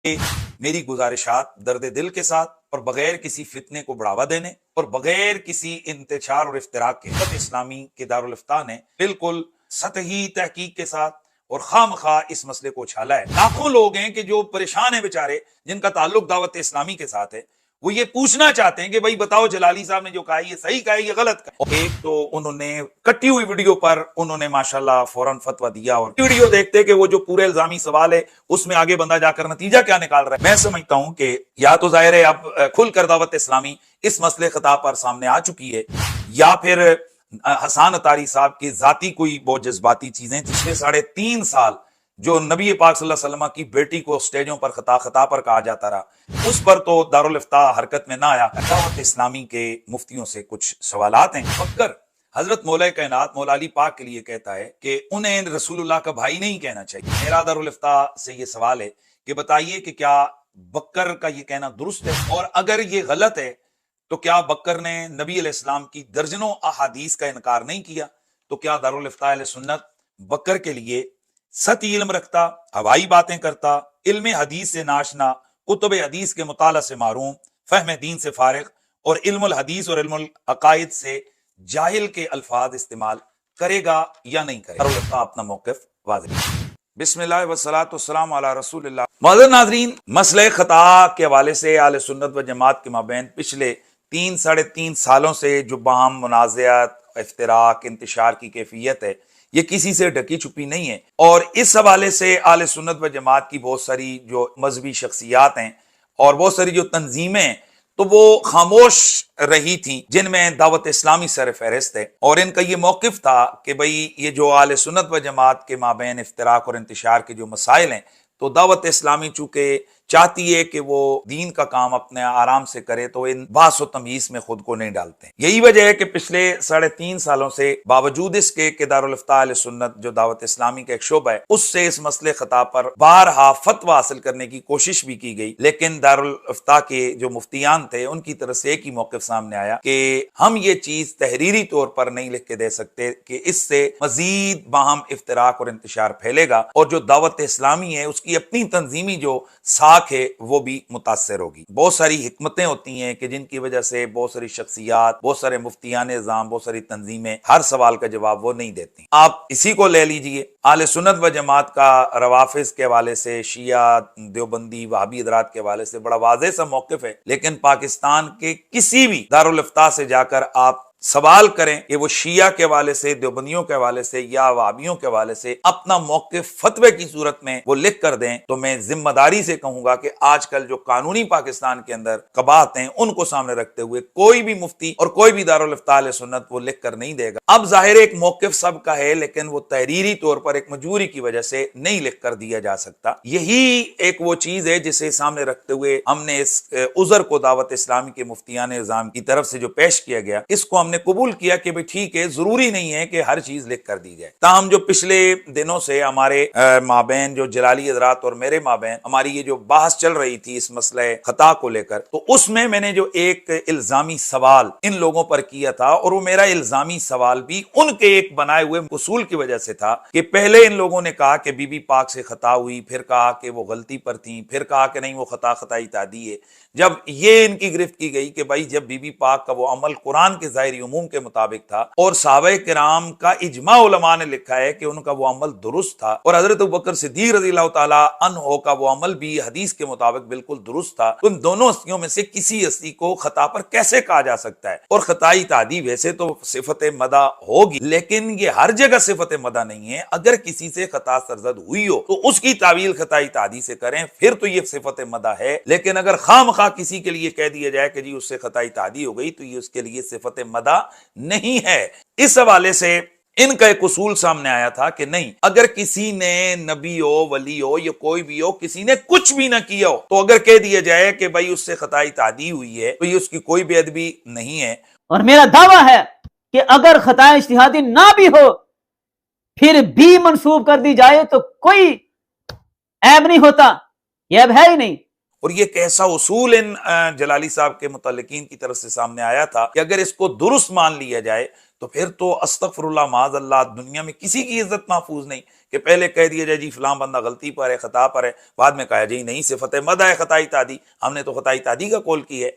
میری گزارشات درد دل کے ساتھ اور بغیر کسی فتنے کو بڑھاوا دینے اور بغیر کسی انتشار اور افتراق کے اسلامی کے دارالفتاح نے بالکل سطحی تحقیق کے ساتھ اور خام خواہ اس مسئلے کو اچھالا ہے۔ لاکھوں لوگ ہیں کہ جو پریشان ہیں بیچارے، جن کا تعلق دعوت اسلامی کے ساتھ ہے، وہ یہ پوچھنا چاہتے ہیں کہ بھائی بتاؤ جلالی صاحب نے جو کہا یہ صحیح کہا ہے یہ غلط کہا ہے۔ ایک تو انہوں نے کٹی ہوئی ویڈیو پر انہوں نے ماشاءاللہ فوراً فتویٰ دیا، اور ویڈیو دیکھتے کہ وہ جو پورے الزامی سوال ہے اس میں آگے بندہ جا کر نتیجہ کیا نکال رہا ہے۔ میں سمجھتا ہوں کہ یا تو ظاہر ہے اب کھل کر دعوت اسلامی اس مسئلے خطاب پر سامنے آ چکی ہے، یا پھر حسان اتاری صاحب کی ذاتی کوئی بہت جذباتی چیزیں پچھلے 3.5 سال جو نبی پاک صلی اللہ علیہ وسلم کی بیٹی کو سٹیجوں پر خطا پر کہا جاتا رہا، اس پر تو دارالفتاح حرکت میں نہ آیا۔ دعوت اسلامی کے مفتیوں سے کچھ سوالات ہیں۔ بکر حضرت مولا کائنات مولا علی پاک کے لیے کہتا ہے کہ انہیں رسول اللہ کا بھائی نہیں کہنا چاہیے۔ میرا دارالفتاح سے یہ سوال ہے کہ بتائیے کہ کیا بکر کا یہ کہنا درست ہے، اور اگر یہ غلط ہے تو کیا بکر نے نبی علیہ السلام کی درجنوں احادیث کا انکار نہیں کیا؟ تو کیا دارالفتاح اہل سنت بکر کے لیے سطحی علم رکھتا، ہوائی باتیں کرتا، علم حدیث سے ناشنا، کتب حدیث کے مطالعہ سے معروم، فہم دین سے فارغ اور علم الحدیث اور علم العقائد سے جاہل کے الفاظ استعمال کرے گا یا نہیں کرے گا؟ دارالفتاح اپنا موقف واضح۔ بسم اللہ والصلاۃ والسلام علی رسول اللہ۔ معزز ناظرین، مسئلہ خطا کے حوالے سے اہل سنت و جماعت کے مابین پچھلے 3.5 سالوں سے جو باہم منازعات، افتراق، انتشار کی کیفیت ہے، یہ کسی سے ڈھکی چھپی نہیں ہے، اور اس حوالے سے اہل سنت و جماعت کی بہت ساری جو مذہبی شخصیات ہیں اور بہت ساری جو تنظیمیں ہیں تو وہ خاموش رہی تھیں، جن میں دعوت اسلامی سر فہرست ہے، اور ان کا یہ موقف تھا کہ بھئی یہ جو اہل سنت و جماعت کے مابین افتراق اور انتشار کے جو مسائل ہیں تو دعوت اسلامی چونکہ چاہتی ہے کہ وہ دین کا کام اپنے آرام سے کرے تو ان بحث و تمیز میں خود کو نہیں ڈالتے ہیں۔ یہی وجہ ہے کہ پچھلے 3.5 سالوں سے باوجود اس کے کہ دارالفتاح اہل سنت جو دعوت اسلامی کا ایک شعبہ ہے اس سے اس مسئلے خطاب پر بارہا فتویٰ حاصل کرنے کی کوشش بھی کی گئی، لیکن دارالفتاح کے جو مفتیان تھے ان کی طرف سے ایک ہی موقف سامنے آیا کہ ہم یہ چیز تحریری طور پر نہیں لکھ کے دے سکتے کہ اس سے مزید باہم افتراق اور انتشار پھیلے گا، اور جو دعوت اسلامی ہے اس کی اپنی تنظیمی جو ساکھ ہے وہ بھی متاثر ہوگی۔ بہت ساری حکمتیں ہوتی ہیں کہ جن کی وجہ سے بہت ساری شخصیات، بہت سارے مفتیان اعظام، بہت ساری تنظیمیں ہر سوال کا جواب وہ نہیں دیتی۔ آپ اسی کو لے لیجئے، اہل سنت و جماعت کا روافظ کے حوالے سے، شیعہ، دیوبندی، وہابی حضرات کے حوالے سے بڑا واضح سا موقف ہے، لیکن پاکستان کے کسی بھی دارالفتاح سے جا کر آپ سوال کریں کہ وہ شیعہ کے حوالے سے، دیوبندیوں کے حوالے سے یا وہابیوں کے حوالے سے اپنا موقف فتوے کی صورت میں وہ لکھ کر دیں تو میں ذمہ داری سے کہوں گا کہ آج کل جو قانونی پاکستان کے اندر قباحت ہیں ان کو سامنے رکھتے ہوئے کوئی بھی مفتی اور کوئی بھی دارالفتاح اہل سنت وہ لکھ کر نہیں دے گا۔ اب ظاہر ایک موقف سب کا ہے، لیکن وہ تحریری طور پر ایک مجبوری کی وجہ سے نہیں لکھ کر دیا جا سکتا۔ یہی ایک وہ چیز ہے جسے سامنے رکھتے ہوئے ہم نے اس عذر کو دعوت اسلامی کے مفتیان اعظام کی طرف سے جو پیش کیا گیا اس کو ہم نے قبول کیا کہ بھئی ٹھیک ہے، ضروری نہیں ہے کہ ہر چیز لکھ کر دی جائے۔ تاہم جو پچھلے دنوں سے ہمارے مابین جو جلالی حضرات اور میرے مابین ہماری یہ جو بحث چل رہی تھی اس مسئلہ خطا کو لے کر، تو اس میں نے جو ایک الزامی سوال ان لوگوں پر کیا تھا، اور وہ میرا الزامی سوال بھی ان کے ایک بنائے ہوئے اصول کی وجہ سے تھا کہ پہلے ان لوگوں نے کہا کہ بی بی پاک سے خطا ہوئی، پھر کہا کہ وہ غلطی پر تھیں، پھر کہا کہ نہیں وہ خطائی تعدی ہے۔ جب یہ ان کی گرفت کی گئی کہ بھائی جب بی بی پاک کا وہ عمل قرآن کے ظاہری عموم کے مطابق تھا اور صحابہ کرام کا اجماع علماء نے لکھا ہے کہ ان کا وہ عمل درست تھا، اور حضرت ابوبکر صدیق رضی اللہ تعالی عنہ کا وہ عمل بھی حدیث کے مطابق بالکل درست تھا، تو ان دونوں ہستیوں میں سے کسی ہستی کو خطا پر کیسے کہا جا سکتا ہے؟ اور خطائی تعدی ویسے تو صفت مدح ہوگی، لیکن یہ ہر جگہ صفت مدح نہیں ہے۔ اگر کسی سے خطا سرزد ہوئی ہو تو اس کی تعویل خطائی تعدی سے کریں، پھر تو یہ صفت مدح ہے، لیکن اگر خام خواہ کسی کے لیے کہہ دیا جائے کہ جی اس سے خطائی تعدی ہو گئی تو یہ اس کے لیے صفت مدح نہیں ہے۔ اس حوالے سے ان کا ایک اصول سامنے آیا تھا کہ نہیں، اگر کسی نے نبی ہو، ولی ہو یا کوئی بھی ہو، کسی نے کچھ بھی نہ کیا ہو تو اگر کہہ دیا جائے کہ بھائی اس سے خطائی تعدی ہوئی ہے تو یہ اس کی کوئی بے ادبی نہیں ہے۔ اور میرا دعویٰ ہے کہ اگر خطا اجتہادی نہ بھی ہو پھر بھی منسوب کر دی جائے تو کوئی عیب نہیں ہوتا، یہ عیب ہے ہی نہیں۔ اور یہ کیسا اصول ان جلالی صاحب کے متعلقین کی طرف سے سامنے آیا تھا کہ اگر اس کو درست مان لیا جائے تو پھر تو استغفر اللہ معاذ اللہ، دنیا میں کسی کی عزت محفوظ نہیں کہ پہلے کہہ دیا جائے جی فلاں بندہ غلطی پر ہے، خطا پر ہے، بعد میں کہا جی نہیں صفت مدح ہے خطائی تعدی، ہم نے تو خطائی تعدی کا قول کی ہے۔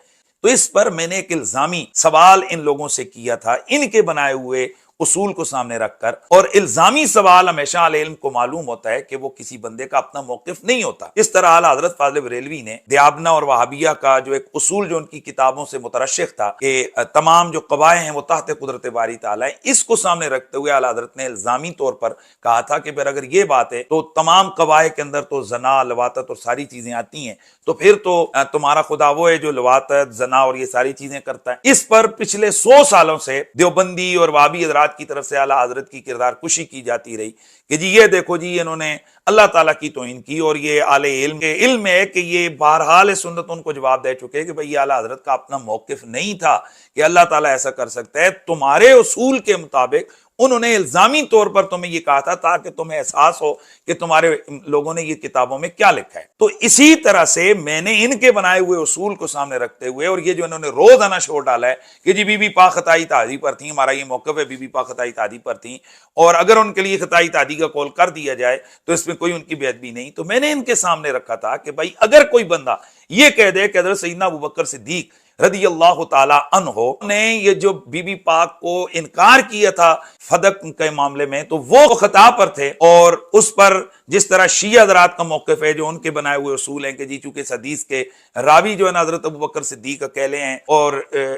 تو اس پر میں نے ایک الزامی سوال ان لوگوں سے کیا تھا، ان کے بنائے ہوئے اصول کو سامنے رکھ کر، اور الزامی سوال ہمیشہ اہل علم کو معلوم ہوتا ہے کہ وہ کسی بندے کا اپنا موقف نہیں ہوتا۔ اس طرح اعلیٰ حضرت فاضل بریلوی نے دیابنہ اور وہابیہ کا جو ایک اصول جو ان کی کتابوں سے مترشح تھا کہ تمام جو قبائح ہیں وہ تحت قدرت باری تعالیٰ ہیں، اس کو سامنے رکھتے ہوئے اعلیٰ حضرت نے الزامی طور پر کہا تھا کہ پھر اگر یہ بات ہے تو تمام قبائح کے اندر تو زنا، لواطت اور ساری چیزیں آتی ہیں، تو پھر تو تمہارا خدا وہ ہے جو لواطت، زنا اور یہ ساری چیزیں کرتا ہے۔ اس پر پچھلے 100 سالوں سے دیوبندی اور وہابی حضرات کی طرف سے اعلیٰ حضرت کی کردار کشی کی جاتی رہی کہ جی یہ دیکھو جی انہوں نے اللہ تعالیٰ کی توہین کی، اور یہ اہل علم کے علم ہے کہ یہ بہرحال سنت ان کو جواب دے چکے کہ بھئی اعلیٰ حضرت کا اپنا موقف نہیں تھا کہ اللہ تعالیٰ ایسا کر سکتا ہے، تمہارے اصول کے مطابق انہوں نے الزامی طور پر تمہیں یہ کہا تھا تاکہ تمہیں احساس ہو کہ تمہارے لوگوں نے یہ کتابوں میں کیا لکھا ہے۔ تو اسی طرح سے میں نے ان کے بنائے ہوئے اصول کو سامنے رکھتے ہوئے، اور یہ جو انہوں نے روزانہ شور ڈالا ہے کہ جی بی بی پاک خطائی تعدی پر تھیں، ہمارا یہ موقف ہے بی بی پاک خطائی تعدی پر تھیں، اور اگر ان کے لیے خطائی تعدی کا قول کر دیا جائے تو اس میں کوئی ان کی بے ادبی نہیں، تو میں نے ان کے سامنے رکھا تھا کہ بھائی اگر کوئی بندہ یہ کہہ دے کہ حضرت سیدنا ابوبکر صدیق رضی اللہ تعالی عنہ نے یہ جو بی بی پاک کو انکار کیا تھا فدق کے معاملے میں، تو وہ خطا پر تھے، اور اس پر جس طرح شیعہ حضرات کا موقف ہے جو ان کے بنائے ہوئے اصول ہیں کہ جی چونکہ اس حدیث کے راوی جو ہے نا حضرت ابوبکر صدیق اکیلے ہیں اور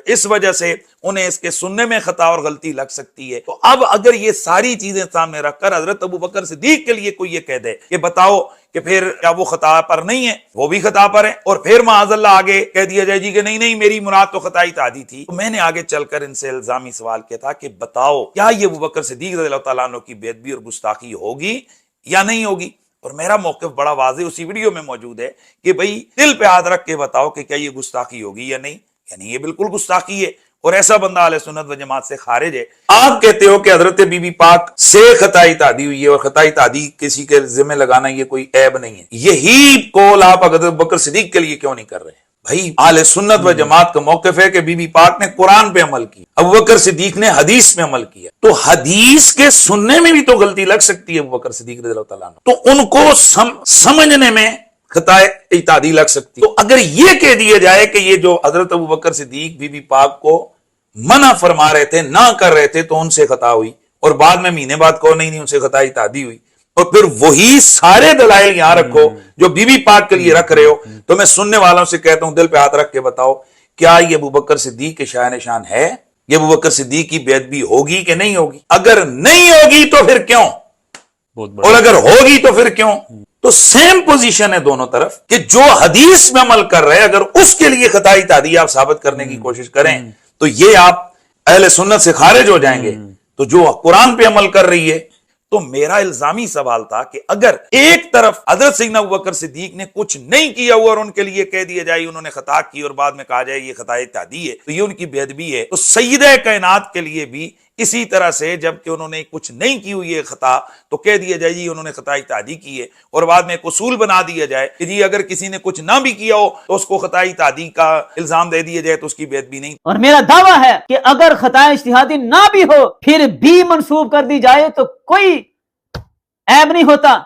اس وجہ سے انہیں اس کے سننے میں خطا اور غلطی لگ سکتی ہے، تو اب اگر یہ ساری چیزیں سامنے رکھ کر حضرت ابوبکر صدیق کے لیے کوئی یہ کہہ دے کہ بتاؤ کہ پھر کیا وہ خطا پر نہیں ہے، وہ بھی خطا پر ہے، اور پھر معاذ اللہ آگے کہہ دیا جائے جی کہ نہیں نہیں میری مراد تو خطائی تعدی تھی، تو میں نے آگے چل کر ان سے الزامی سوال کیا تھا کہ بتاؤ کیا یہ ابوبکر صدیق رضی اللہ تعالیٰ عنہ کی بے ادبی اور گستاخی ہوگی یا نہیں ہوگی؟ اور میرا موقف بڑا واضح اسی ویڈیو میں موجود ہے کہ بھئی دل پہ ہاتھ رکھ کے بتاؤ کہ کیا یہ گستاخی ہوگی یا نہیں، یعنی یہ بالکل گستاخی ہے، اور ایسا بندہ اہل سنت و جماعت سے خارج ہے۔ آپ کہتے ہو کہ حضرت بی بی پاک سے خطائی تعدی ہوئی ہے، اور خطائی تعدی کسی کے ذمہ لگانا یہ کوئی عیب نہیں ہے، یہی قول آپ حضرت بکر صدیق کے لیے کیوں نہیں کر رہے؟ بھائی اہل سنت و جماعت کا موقف ہے کہ بی بی پاک نے قرآن پہ عمل کیا، ابوبکر صدیق نے حدیث میں عمل کیا، تو حدیث کے سننے میں بھی تو غلطی لگ سکتی ہے ابوبکر صدیق رضی اللہ تعالیٰ عنہ، تو ان کو سمجھنے میں خطائی تعدی لگ سکتی۔ تو اگر یہ کہہ دیا جائے کہ یہ جو حضرت ابوبکر صدیق بی بی پاک کو منع فرما رہے تھے، نہ کر رہے تھے، تو ان سے خطا ہوئی، اور بعد میں مہینے بعد کو نہیں ان سے خطائی تعدی ہوئی، اور پھر وہی سارے دلائل یہاں رکھو جو بی بی پاک کے لیے رکھ رہے ہو، تو میں سننے والوں سے کہتا ہوں دل پہ ہاتھ رکھ کے بتاؤ کیا یہ ابوبکر صدیق کے شایان شان ہے؟ یہ ابوبکر صدیق کی بے ادبی ہوگی کہ نہیں ہوگی؟ اگر نہیں ہوگی تو پھر کیوں، اور اگر ہوگی تو پھر کیوں؟ تو سیم پوزیشن ہے دونوں طرف کہ جو حدیث میں عمل کر رہے اگر اس کے لیے خطائی تعدی آپ ثابت کرنے کی کوشش کریں تو یہ آپ اہل سنت سے خارج ہو جائیں گے، تو جو قرآن پہ عمل کر رہی ہے۔ تو میرا الزامی سوال تھا کہ اگر ایک طرف حضرت سیدنا ابوبکر صدیق نے کچھ نہیں کیا ہوا اور ان کے لیے کہہ دیا جائے انہوں نے خطا کی اور بعد میں کہا جائے یہ خطائے تعدی ہے تو یہ ان کی بے ادبی ہے، تو سیدہ کائنات کے لیے بھی اسی طرح سے جب کہ انہوں نے کچھ نہیں کی ہوئی ہے خطا تو کہہ دیا جائے جی انہوں نے خطائی تعدی کی ہے، اور بعد میں ایک اصول بنا دیا جائے کہ جی اگر کسی نے کچھ نہ بھی کیا ہو تو اس کو خطائی تعدی کا الزام دے دیا جائے تو اس کی بے ادبی نہیں۔ اور میرا دعویٰ ہے کہ اگر خطا اجتہادی نہ بھی ہو پھر بھی منسوب کر دی جائے تو کوئی عیب نہیں ہوتا،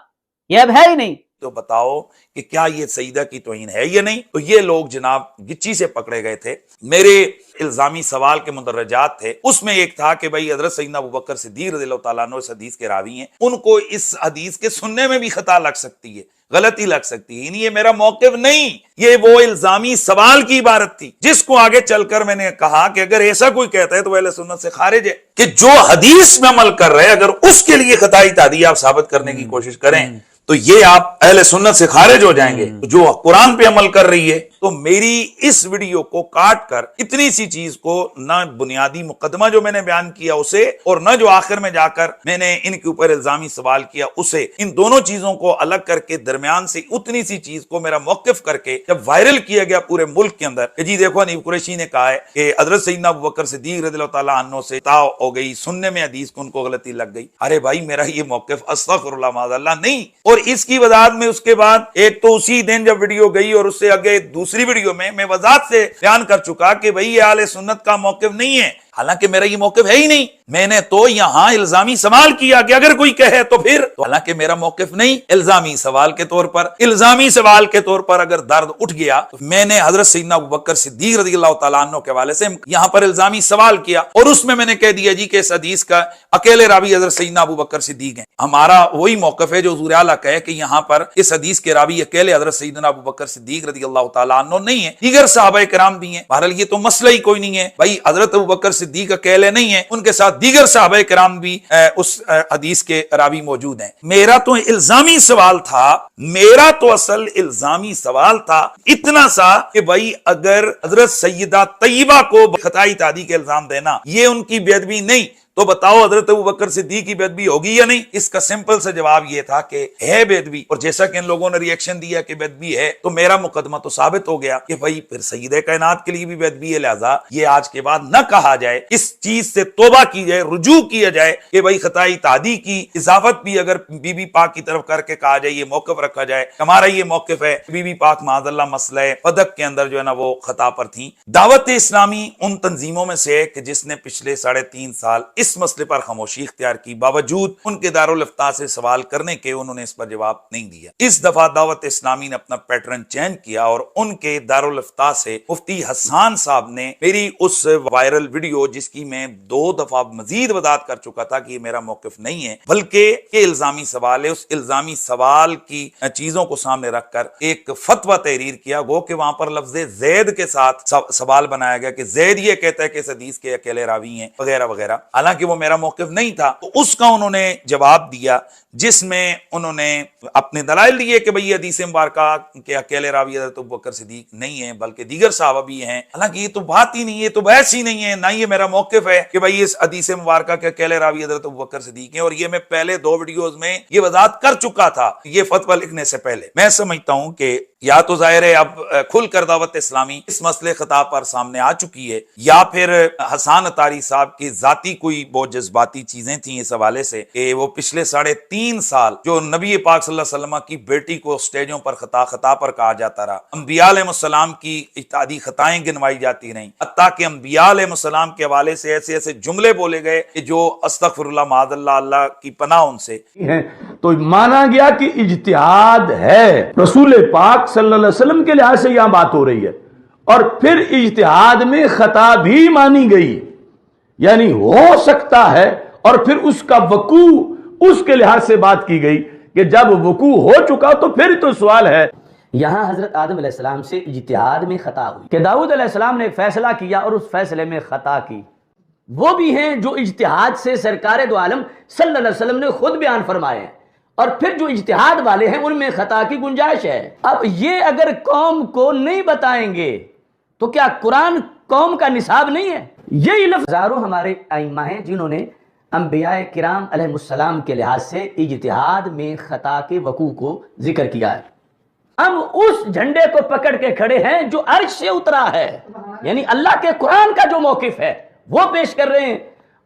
یہ عیب ہے ہی نہیں۔ تو بتاؤ کہ کیا یہ سیدہ کی توہین ہے یا نہیں؟ تو یہ لوگ جناب گچی سے پکڑے گئے تھے۔ میرے الزامی سوال کے مندرجات تھے، اس میں ایک تھا کہ بھائی حضرت سیدنا ابوبکر صدیق رضی اللہ تعالیٰ عنہ اس حدیث کے راوی ہیں، ان کو اس حدیث کے سننے میں بھی خطا لگ سکتی ہے، غلطی لگ سکتی ہے، یعنی یہ میرا موقف نہیں، یہ وہ الزامی سوال کی عبارت تھی جس کو آگے چل کر میں نے کہا کہ اگر ایسا کوئی کہتا ہے تو اہل سنت سے خارج ہے کہ جو حدیث میں عمل کر رہے اگر اس کے لیے خطائی تعدی آپ ثابت کرنے کی کوشش کریں تو یہ آپ اہل سنت سے خارج ہو جائیں گے، جو قرآن پہ عمل کر رہی ہے۔ تو میری اس ویڈیو کو کاٹ کر اتنی سی چیز کو، نہ بنیادی مقدمہ جو میں نے بیان کیا اسے، اور نہ جو آخر میں جا کر میں نے ان کے اوپر الزامی سوال کیا اسے، ان دونوں چیزوں کو الگ کر کے درمیان سے اتنی سی چیز کو میرا موقف کر کے جب وائرل کیا گیا پورے ملک کے اندر کہ جی دیکھو حنیف قریشی نے کہا ہے کہ حضرت سیدنا ابوبکر صدیق رضی اللہ تعالیٰ عنہ سے خطا ہو گئی، سننے میں حدیث کو ان کو غلطی لگ گئی، ارے بھائی میرا یہ موقف استغفر اللہ معاذ اللہ نہیں۔ اور اس کی وضاحت میں اس کے بعد ایک تو اسی دن جب ویڈیو گئی اور اس سے آگے دوسری ویڈیو میں وضاحت سے بیان کر چکا کہ بھئی یہ اہل سنت کا موقف نہیں ہے، حالانکہ میرا یہ موقف ہے ہی نہیں. میں نے تو یہاں الزامی سوال کیا کہ اگر کوئی کہے تو پھر تو، حالانکہ میرا موقف نہیں. الزامی سوال کے طور پر اگر درد اٹھ گیا تو میں نے حضرت سیدنا ابوبکر صدیق رضی اللہ تعالیٰ عنہ کے حوالے سے یہاں پر الزامی سوال کیا، اور اس میں نے کہہ دیا جی کہ اس حدیث کا اکیلے راوی حضرت سیدنا ابوبکر صدیق ہیں. ہمارا وہی موقف ہے جو حضور اعلیٰ کا ہے کہ یہاں پر اس حدیث کے راوی اکیلے حضرت سیدنا ابوبکر صدیق رضی اللہ تعالیٰ عنہ نہیں ہیں، دیگر صحابہ کرام بھی ہیں. بہرحال یہ تو مسئلہ ہی کوئی نہیں ہے بھائی، حضرت ابوبکر صدیق اکیلے نہیں ہیں، ان کے ساتھ دیگر صحابہ کرام بھی اس حدیث کے راوی موجود ہیں. میرا تو الزامی سوال تھا، میرا تو اصل الزامی سوال تھا اتنا سا کہ بھائی اگر حضرت سیدہ طیبہ کو خطائی تعدی کے الزام دینا یہ ان کی بے ادبی نہیں، تو بتاؤ حضرت ابوبکر صدیق کی بے ادبی ہوگی یا نہیں؟ اس کا سمپل سے جواب یہ تھا کہ ہے بے ادبی، اور جیسا کہ ان لوگوں نے ریئیکشن دیا کہ بے ادبی ہے تو میرا مقدمہ تو ثابت ہو گیا کہ بھائی پھر سید کائنات کے لیے بھی بے ادبی ہے. لہذا یہ آج کے بعد نہ کہا جائے، اس چیز سے توبہ کی جائے، رجوع کیا جائے کہ بھائی خطائی تعدی کی اضافت بھی اگر بی بی پاک کی طرف کر کے کہا جائے، یہ موقف رکھا جائے. ہمارا یہ موقف ہے بی بی پاک معاذ اللہ مسئلہ فدق کے اندر جو ہے نا وہ خطا پر تھیں. دعوت اسلامی ان تنظیموں میں سے ہے کہ جس نے پچھلے 3.5 سال اس مسئلے پر خاموشی اختیار کی، باوجود ان کے دارالافتاء سے سوال کرنے کے انہوں نے اس پر جواب نہیں دیا. اس دفعہ دعوت اسلامی نے اپنا پیٹرن چینج کیا اور ان کے دارالافتاء سے مفتی حسان صاحب نے میری اس وائرل ویڈیو جس کی میں 2 دفعہ مزید وضاحت کر چکا تھا کہ یہ میرا موقف نہیں ہے بلکہ یہ الزامی سوال ہے، اس الزامی سوال کی چیزوں کو سامنے رکھ کر ایک فتویٰ تحریر کیا. گو کہ وہاں پر لفظ زید کے ساتھ سوال بنایا گیا کہ زید یہ کہتا ہے کہ اس حدیث کے اکیلے راوی ہیں وغیرہ وغیرہ، حالانکہ وہ میرا موقف نہیں تھا. تو اس کا انہوں نے جواب دیا جس میں انہوں نے اپنے دلائل دیے کہ بھئی حدیث مبارکہ کے اکیلے راوی حضرت ابوبکر صدیق نہیں ہیں بلکہ دیگر صحابہ بھی ہیں. حالانکہ یہ تو بات ہی نہیں ہے، یہ تو بحث ہی نہیں ہے، نہ یہ میرا موقف ہے کہ بھئی اس حدیث مبارکہ کے اکیلے راوی حضرت ابوبکر صدیق ہیں. اور یہ میں پہلے 2 ویڈیوز میں یہ وضاحت کر چکا تھا یہ فتویٰ لکھنے سے پہلے. میں سمجھتا ہوں کہ یا تو ظاہر ہے اب کھل کر دعوت اسلامی اس مسئلے خطاب پر سامنے آ چکی ہے، یا پھر حسان عطاری صاحب کی ذاتی کوئی بہت جذباتی چیزیں تھیں اس حوالے سے کہ وہ پچھلے 3.5 سال جو نبی پاک صلی اللہ علیہ وسلم کی بیٹی کو اسٹیجوں پر خطا پر کہا جاتا رہا، انبیاء علیہ السلام کی اجتہادی خطائیں گنوائی جاتی رہیں، حتیٰ کہ انبیاء علیہ السلام کے حوالے سے ایسے جملے بولے گئے کہ جو استغفر اللہ معاذ اللہ، اللہ کی پناہ ان سے. تو مانا گیا کہ اجتہاد ہے، رسول پاک صلی اللہ علیہ وسلم کے لحاظ سے یہاں بات ہو رہی ہے، اور پھر اجتہاد میں خطا بھی مانی گئی، یعنی ہو سکتا ہے، اور پھر اس کا وقوع اس کے لحاظ سے بات کی گئی کہ جب وقوع ہو چکا تو پھر تو سوال ہے. یہاں حضرت آدم علیہ السلام سے اجتہاد میں خطا ہوئی کہ داؤد علیہ السلام نے ایک فیصلہ کیا اور اس فیصلے میں خطا کی. وہ بھی ہیں جو اجتہاد سے سرکار دو عالم صلی اللہ علیہ وسلم نے خود بیان فرمائے ہیں، اور پھر جو اجتہاد والے ہیں ان میں خطا کی گنجائش ہے. اب یہ اگر قوم کو نہیں بتائیں گے تو کیا قرآن قوم کا نصاب نہیں ہے؟ یہی لفظ ہزاروں ہمارے ائمہ ہیں جنہوں نے انبیاء کرام علیہ السلام کے لحاظ سے اجتہاد میں خطا کے وقوع کو ذکر کیا ہے. ہم اس جھنڈے کو پکڑ کے کھڑے ہیں جو عرش سے اترا ہے، یعنی اللہ کے قرآن کا جو موقف ہے وہ پیش کر رہے ہیں.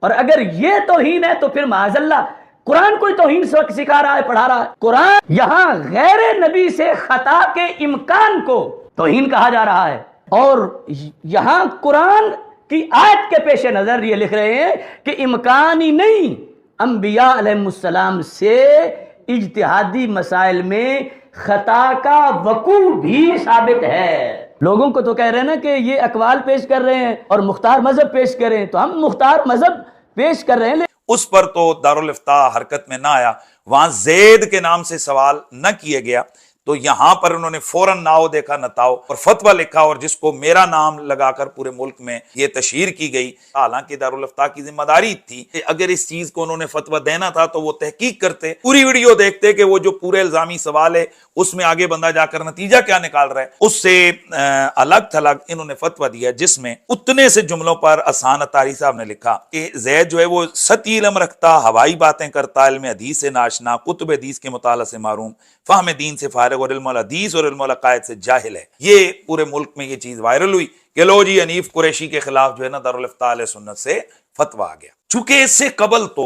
اور اگر یہ توہین ہے تو پھر معاذ اللہ قرآن کوئی توہین سکھا رہا ہے، پڑھا رہا ہے. قرآن یہاں غیر نبی سے خطا کے امکان کو توہین کہا جا رہا ہے، اور یہاں قرآن کی آیت کے پیش نظر یہ لکھ رہے ہیں کہ امکان ہی نہیں، انبیاء علیہ السلام سے اجتہادی مسائل میں خطا کا وقوع بھی ثابت ہے. لوگوں کو تو کہہ رہے ہیں نا کہ یہ اقوال پیش کر رہے ہیں اور مختار مذہب پیش کر رہے ہیں، تو ہم مختار مذہب پیش کر رہے ہیں. اس پر تو دارالافتاء حرکت میں نہ آیا، وہاں زید کے نام سے سوال نہ کیا گیا، تو یہاں پر انہوں نے فوراً ناؤ دیکھا نتاؤ اور فتویٰ لکھا، اور جس کو میرا نام لگا کر پورے ملک میں یہ تشہیر کی گئی. حالانکہ دارالافتاء کی ذمہ داری تھی کہ اگر اس چیز کو انہوں نے فتویٰ دینا تھا تو وہ تحقیق کرتے، پوری ویڈیو دیکھتے کہ وہ جو پورے الزامی سوال ہے اس میں آگے بندہ جا کر نتیجہ کیا نکال رہا ہے. اس سے الگ تھلگ انہوں نے فتویٰ دیا جس میں اتنے سے جملوں پر حسان عطاری صاحب نے لکھا کہ زید جو ہے وہ سطحی علم رکھتا، ہوائی باتیں کرتا، علم حدیث سے ناشنا، کتب حدیث کے مطالعہ سے محروم، فہم دین سے فارغ اور علم الحدیث اور علم العقائد سے جاہل ہے. یہ پورے ملک میں یہ چیز وائرل ہوئی کہ لو جی حنیف قریشی کے خلاف جو ہے نا دارالافتاء علیہ سنت سے فتویٰ آ گیا. چونکہ اس سے قبل تو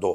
2,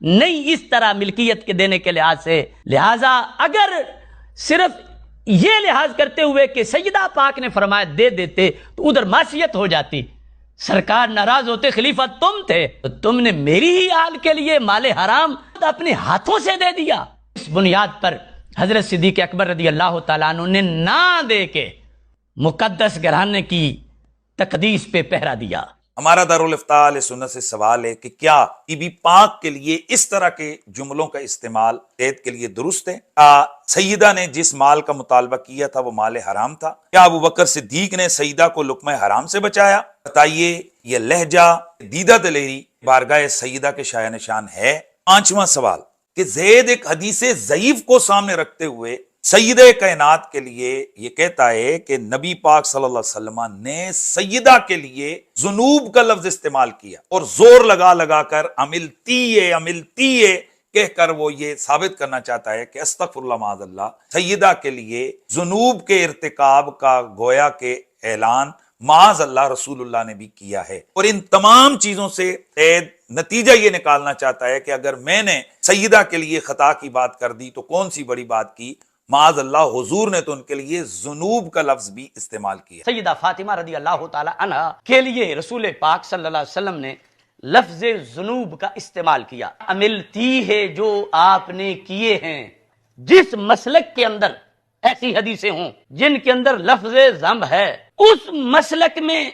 نہیں اس طرح ملکیت کے دینے کے لحاظ سے. لہذا اگر صرف یہ لحاظ کرتے ہوئے کہ سیدہ پاک نے فرمایا دے دیتے تو ادھر معصیت ہو جاتی. سرکار ناراض ہوتے، خلیفہ تم تھے تو تم نے میری ہی آل کے لیے مال حرام اپنے ہاتھوں سے دے دیا. اس بنیاد پر حضرت صدیق اکبر رضی اللہ تعالیٰ عنہ نے نہ دے کے مقدس گھرانے کی تقدیس پہ پہرا دیا. ہمارا دارالفتاء اہل سنت سے سوال ہے کہ کیا بی بی پاک کے لیے اس طرح کے جملوں کا استعمال زید کے لیے درست ہے؟ کیا سیدہ نے جس مال کا مطالبہ کیا تھا وہ مال حرام تھا؟ کیا ابو بکر صدیق نے سیدہ کو لقمہ حرام سے بچایا؟ بتائیے یہ لہجہ دیدہ دلیری بارگاہ سیدہ کے شایع نشان ہے؟ پانچواں سوال کہ زید ایک حدیث ضعیف کو سامنے رکھتے ہوئے سیدہ کائنات کے لیے یہ کہتا ہے کہ نبی پاک صلی اللہ علیہ وسلم نے سیدہ کے لیے ذنوب کا لفظ استعمال کیا اور زور لگا لگا کر عملتی ہے کہہ کر وہ یہ ثابت کرنا چاہتا ہے کہ استغفر اللہ معاذ اللہ، سیدہ کے لیے ذنوب کے ارتکاب کا گویا کہ اعلان معاذ اللہ رسول اللہ نے بھی کیا ہے. اور ان تمام چیزوں سے نتیجہ یہ نکالنا چاہتا ہے کہ اگر میں نے سیدہ کے لیے خطا کی بات کر دی تو کون سی بڑی بات کی، معاذ اللہ حضور نے تو ان کے لیے ذنوب کا لفظ بھی استعمال کیا. سیدہ فاطمہ رضی اللہ تعالی عنہا کے لیے رسول پاک صلی اللہ علیہ وسلم نے لفظ ذنوب کا استعمال کیا. عملتی ہے جو آپ نے کیے ہیں. جس مسلک کے اندر ایسی حدیثیں ہوں جن کے اندر لفظ ذنب ہے، اس مسلک میں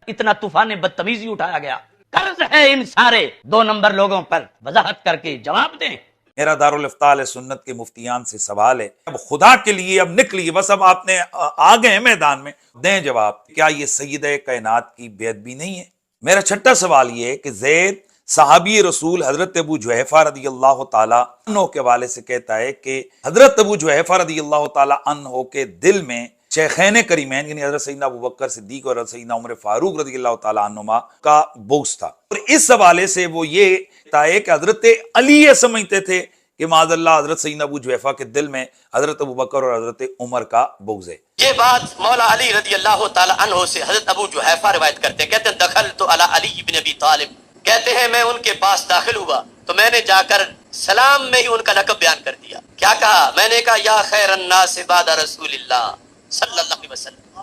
اتنا طوفان بدتمیزی اٹھایا گیا. قرض ہے ان سارے 2 نمبر لوگوں پر، وضاحت کر کے جواب دیں. میرا دارالفتاء اہل سنت کے مفتیان سے سوال ہے، اب خدا کے لیے اب نکلیے، بس اب آپ نے آ گئے میدان میں، دیں جواب. کیا یہ سیدہ کائنات کی بے ادبی نہیں ہے؟ میرا چھٹا سوال یہ ہے کہ زید صحابی رسول حضرت ابو جحیفہ رضی اللہ تعالی عنہ کے حوالے سے کہتا ہے کہ حضرت ابو جحیفہ رضی اللہ تعالی عنہ کے دل میں شیخین کریمین یعنی حضرت سیدنا ابو بکر صدیق اور حضرت سیدنا عمر فاروق رضی اللہ تعالی عنہما کا بغض تھا. اور اس حوالے سے وہ یہ کہتا ہے کہ حضرت علی یہ سمجھتے تھے کہ معاذ اللہ حضرت سیدنا ابو جحیفہ کے دل میں حضرت ابو بکر اور حضرت عمر کا بغض ہے. یہ بات مولا علی رضی اللہ تعالی عنہ سے حضرت ابو جحیفہ روایت کرتے ہیں. کہتے ہیں دخلت علی علی بن ابی طالب، کہتے ہیں میں ان کے پاس داخل ہوا تو میں نے جا کر سلام میں ہی ان کا لقب بیان کر دیا. کیا کہا؟ میں نے کہا یا خیر الناس بعد رسول اللہ صلی اللہ علیہ وسلم.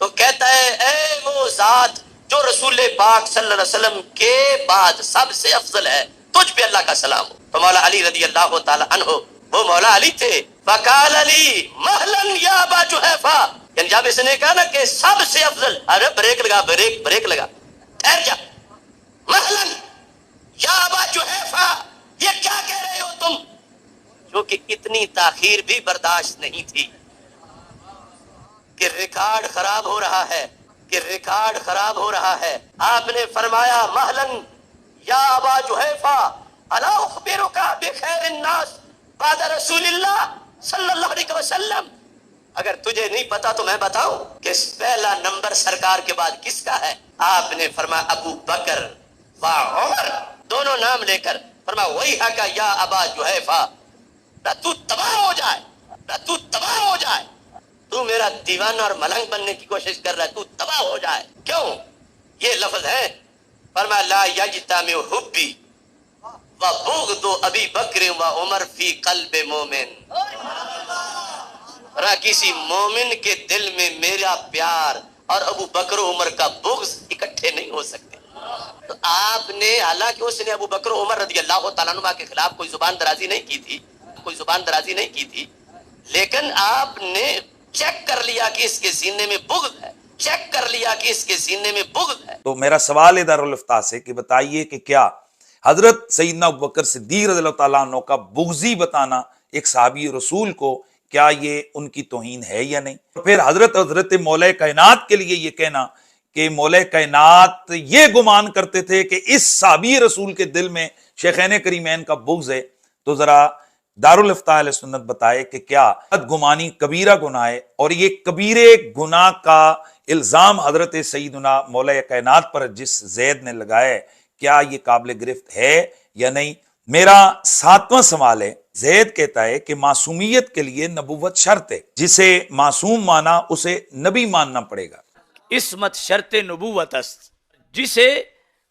تو کہتا ہے اے وہ ذات جو رسول پاک صلی اللہ علیہ وسلم کے بعد سب سے افضل ہے، تجھ پہ اللہ کا سلام ہو. تو مولا علی رضی اللہ تعالی عنہ وہ مولا علی تھے. فقال علی مہلا یا ابا جحیفہ، یعنی جب اس نے کہا نا کہ سب سے افضل، ارے بریک لگا، بریک لگا، ٹھہر جا. مہلا یا ابا جحیفہ، یہ کیا کہہ رہے ہو تم؟ جو کہ اتنی تاخیر بھی برداشت نہیں تھی کہ ریکارڈ خراب ہو رہا ہے، آپ نے فرمایا مہلن یا ابا جحیفہ الا اخبرک بخیر الناس بعد رسول اللہ صلی اللہ علیہ وسلم. اگر تجھے نہیں پتا تو میں بتاؤں کہ پہلا نمبر سرکار کے بعد کس کا ہے؟ آپ نے فرمایا ابو بکر و عمر، دونوں نام لے کر فرمایا ویحک یا ابا جحیفہ، نہ تو تباہ ہو جائے، تو میرا دیوانہ اور ملنگ بننے کی کوشش کر رہا ہے، تو تباہ ہو جائے. کیوں؟ یہ لفظ ہے، فرمایا لا یجتمع حبی و بغض ابی بکر و عمر فی قلب مومن. کسی مومن کے دل میں میرا پیار اور ابو بکر و عمر کا بغض اکٹھے نہیں ہو سکتے. تو آپ نے، حالانکہ اس نے ابو بکر و عمر رضی اللہ تعالیٰ عنہ کے خلاف کوئی زبان درازی نہیں کی تھی، لیکن آپ نے چیک کر لیا کہ اس کے سینے میں بغض ہے. تو میرا سوال ہے دارالفتاء سے کہ بتائیے کہ کیا حضرت سیدنا ابو بکر صدیق رضی اللہ تعالیٰ عنہ کا بغضی بتانا ایک صحابی رسول کو، کیا یہ ان کی توہین ہے یا نہیں؟ پھر حضرت مولا کائنات کے لیے یہ کہنا کہ مولا کائنات یہ گمان کرتے تھے کہ اس صحابی رسول کے دل میں شیخین کریمین کا بغض ہے، تو ذرا دارالفتاء اہل سنت بتائے کہ کیا بدگمانی کبیرہ گناہ ہے، اور یہ کبیرے گناہ کا الزام حضرت سیدنا مولا کائنات پر جس زید نے لگایا ہے، کیا یہ قابل گرفت ہے یا نہیں؟ میرا 7واں سوال ہے، زید کہتا ہے کہ معصومیت کے لیے نبوت شرط ہے، جسے معصوم مانا اسے نبی ماننا پڑے گا. عصمت شرط نبوت است، جسے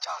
4,